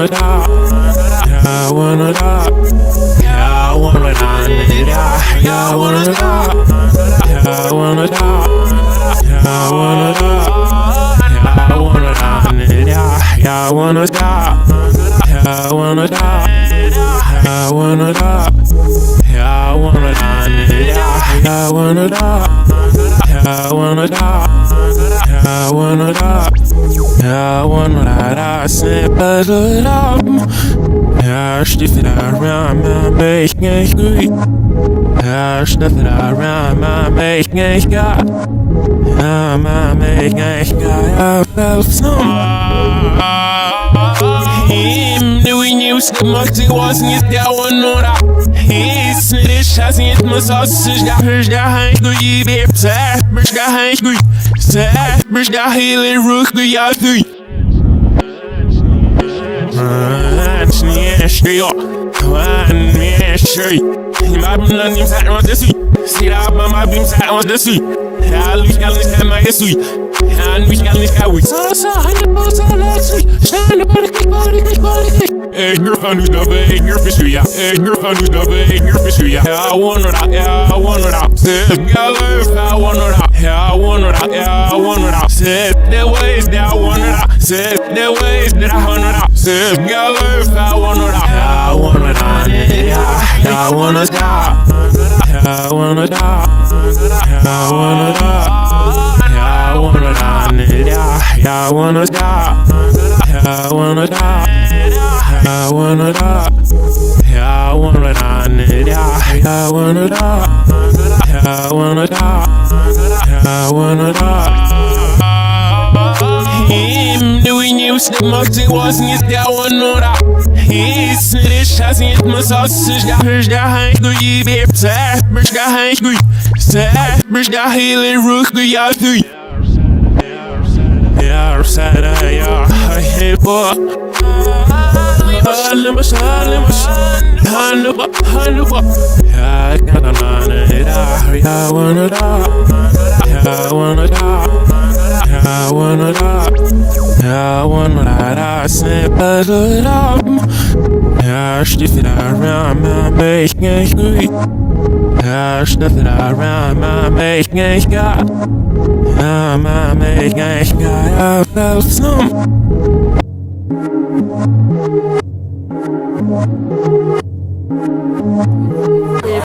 wanna die. I wanna die. I wanna die. I wanna die. I wanna die. I wanna die. I wanna die. I wanna die. I wanna die. I wanna die. I wanna die. I wanna die. I wanna die. I wanna die. I wanna die. I say better up. Ja, stiefel around my make me good. Ja, stiefel around my make me God. Ja, my make me God. I felt some. Him doing you stomach wasn't it that one or that? He's snitch has it my sausage got hers that hang good you be sad but got hang good sad but got healing rook good ya three straight up one man straight my beam not him sat on this week see that my beam sat on this week I lose got this my this week I lose got this guy we so I know so last week stand up body Egger van who's never egger fish ya. Egger van who's never egger fish ya. I wanna that, yeah, I wanna that. Sip gallows, I wanna that. Yeah, I wanna that, yeah, I wanna that. Sip the ways that I wanna that. Sip the ways that I wanna that. Sip gallows, I wanna that. Yeah, I wanna that, yeah, I wanna die. I wanna die. I wanna die. I wanna die. I wanna die. I wanna die. I wanna die. I wanna die. I wanna die. I wanna die. I wanna die. Him doing you stomach wasn't it that one or that? He's snitch has it my sausage got hers that hang good you be sad but got hang good sad but got healing rook good ya three yeah sad yeah I hate boy I gotta I wanna die. I wanna die. I wanna die. I wanna die. I say better up. Ja, stiefel around my make me good. Ja, stiefel around my make me God. Ja, my make me God. I felt some.